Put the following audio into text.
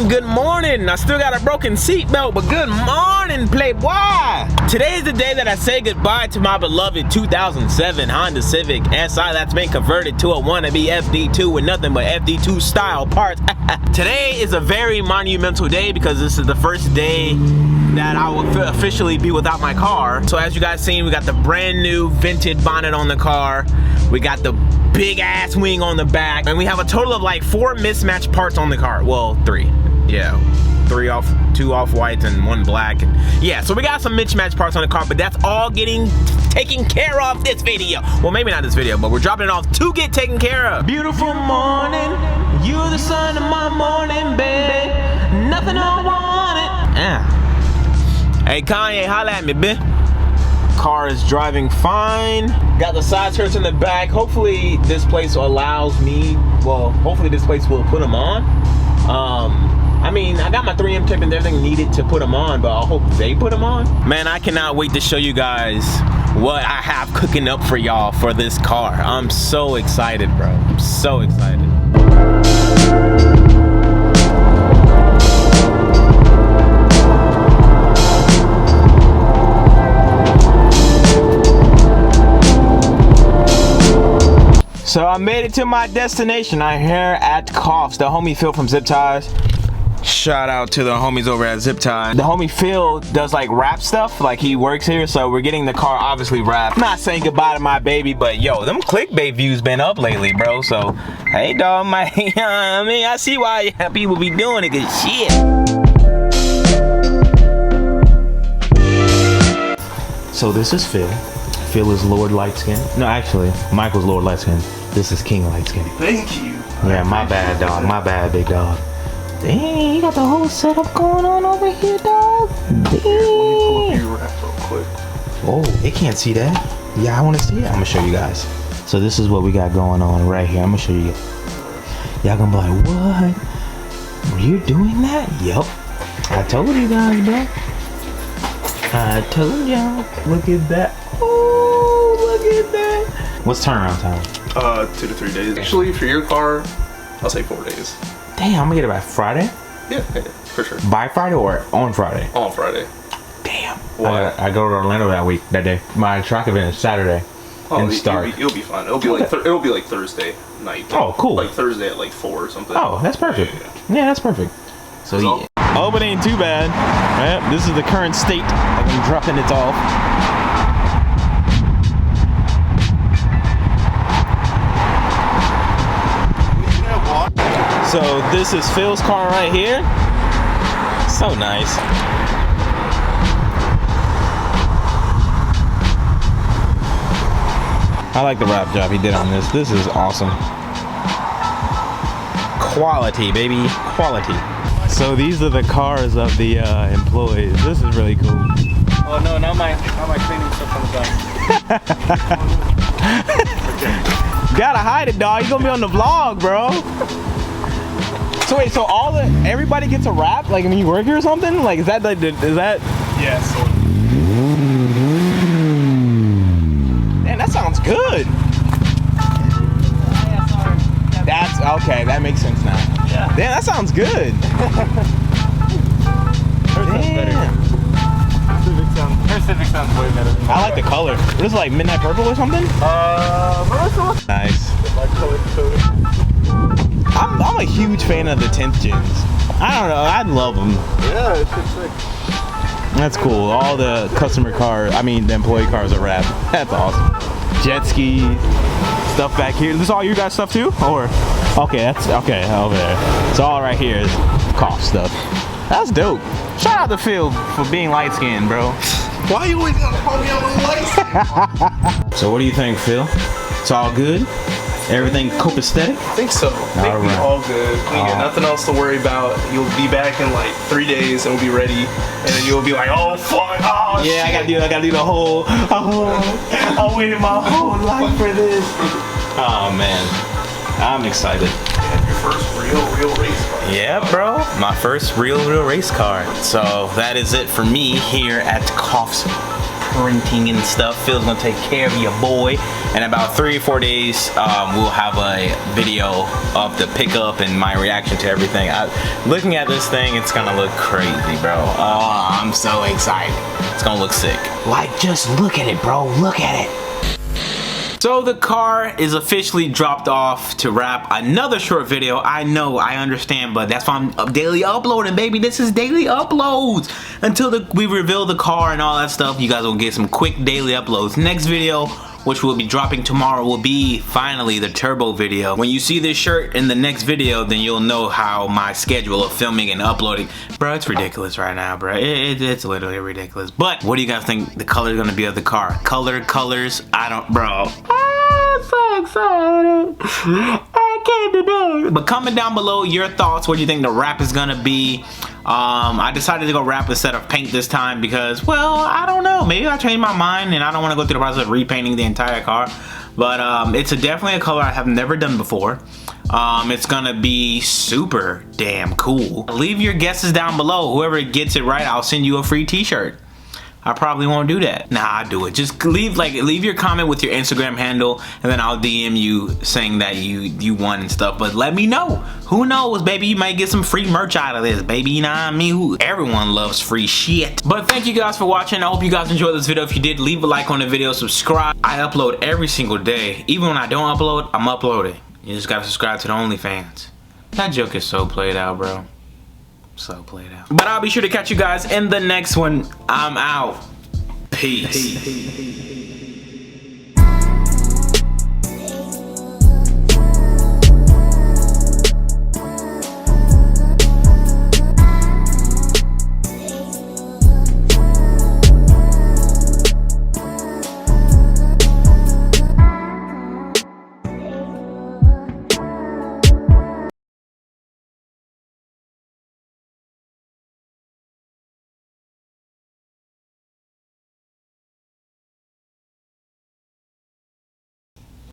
morning, good morning. I still got a broken seatbelt, but good morning, playboy. Today is the day that I say goodbye to my beloved 2007 Honda Civic SI that's been converted to a wannabe FD2 with nothing but FD2 style parts. Today is a very monumental day because this is the first day that I will officially be without my car. So as you guys seen, we got the brand new vented bonnet on the car. We got the big ass wing on the back, and we have a total of like 4 mismatched parts on the car. Well, 3. Yeah, 2 off whites and 1 black. And yeah, so we got some mismatched parts on the car, but that's all getting taken care of this video. Well, maybe not this video, but we're dropping it off to get taken care of. Beautiful morning, you're the sun of my morning, babe. Nothing I want it. Yeah. Hey Kanye, holla at me, bitch. Car is driving fine. Got the side skirts in the back. Hopefully this place allows me, well, hopefully this place will put them on. I mean, I got my 3M tip and everything needed to put them on, but I hope they put them on. Man, I cannot wait to show you guys what I have cooking up for y'all for this car. I'm so excited, bro. I'm so excited. So I made it to my destination. I'm here at Coughs. The homie Phil from Zip Ties. Shout out to the homies over at Zip Ties. The homie Phil does like wrap stuff, like he works here, so we're getting the car obviously wrapped. I'm not saying goodbye to my baby, but yo, them clickbait views been up lately, bro. So, hey dog, I mean, I see why people be doing it, cause shit. So this is Phil. Phil is Lord Light Skin. No, actually, Michael's Lord Light Skin. This is King Light Skin. Thank you. Yeah, my bad, dog. My bad, big dog. Dang, you got the whole setup going on over here, dog. Dang. Let me pull up your wrap real quick. Oh, they can't see that. Yeah, I want to see it. I'm gonna show you guys. So this is what we got going on right here. I'm gonna show you. Y'all gonna be like, what? Were you doing that? Yep. I told you guys, bro. I told y'all. Look at that. Oh, look at that. What's turnaround time? 2 to 3 days. Actually, for your car, I'll say 4 days. Damn, I'm gonna get it by Friday? Yeah, for sure. By Friday or on Friday? On Friday. Damn. Why? I go to Orlando that day. My track event is Saturday. Oh, in Stark. It'll be fun. It'll be like Thursday night. Oh, cool. Like Thursday at like 4 or something. Oh, that's perfect. Yeah, that's perfect. So yeah. Oh, but it ain't too bad. Yep, this is the current state. I'm dropping it off. So this is Phil's car right here. So nice. I like the wrap job he did on this. This is awesome. Quality, baby, quality. So these are the cars of the employees. This is really cool. Oh no, not my cleaning stuff on the back. Gotta hide it, dog. You gonna be on the vlog, bro. So wait, so everybody gets a wrap like when you work here or something? Like is that? Yes. Man, that sounds good. That's okay. That makes sense now. Yeah. Damn, that sounds good. Her Civic sounds way better. Than I like the color. This is like midnight purple or something. Nice. I'm a huge fan of the 10th gens. I don't know. I love them. Yeah, it's just sick. That's cool. All the customer cars, I mean the employee cars are wrapped. That's awesome. Jet ski stuff back here. This is all your guys' stuff too? Or okay, that's okay over there. So all right here is cough stuff. That's dope. Shout out to Phil for being light skinned, bro. Why you always gotta call me out with lights? So what do you think, Phil? It's all good? Everything copacetic? I think so. I think we're all good. We got nothing else to worry about. You'll be back in like 3 days and we'll be ready. And then you'll be like, oh fuck, oh yeah, shit. I gotta do the whole, I waited my whole life for this. Oh man, I'm excited. Yeah, your first real race car. Yeah, bro, my first real race car. So that is it for me here at Coughs parenting and stuff. Phil's gonna take care of your boy. In about 3 or 4 days, we'll have a video of the pickup and my reaction to everything. Looking at this thing, it's gonna look crazy, bro. Oh, I'm so excited. It's gonna look sick. Like, just look at it, bro. Look at it. So the car is officially dropped off to wrap another short video. I know, I understand, but that's why I'm daily uploading, baby. This is daily uploads. Until we reveal the car and all that stuff, you guys will get some quick daily uploads. Next video, which will be dropping tomorrow, will be finally the turbo video. When you see this shirt in the next video, then you'll know how my schedule of filming and uploading. Bro, it's ridiculous right now, bro. It's literally ridiculous. But what do you guys think the color is gonna be of the car? Colors, I don't, bro. I'm so excited. I can't do it. But comment down below your thoughts. What do you think the wrap is gonna be? I decided to go wrap instead of paint this time because, well, I don't know. Maybe I changed my mind and I don't want to go through the process of repainting the entire car. But it's definitely a color I have never done before. It's gonna be super damn cool. Leave your guesses down below. Whoever gets it right, I'll send you a free t-shirt. I probably won't do that. Nah, I'll do it. Just leave your comment with your Instagram handle, and then I'll DM you saying that you won and stuff. But let me know. Who knows, baby? You might get some free merch out of this, baby. You know what I mean? Everyone loves free shit. But thank you guys for watching. I hope you guys enjoyed this video. If you did, leave a like on the video. Subscribe. I upload every single day. Even when I don't upload, I'm uploading. You just gotta subscribe to the OnlyFans. That joke is so played out, bro. So played out. But I'll be sure to catch you guys in the next one. I'm out. Peace.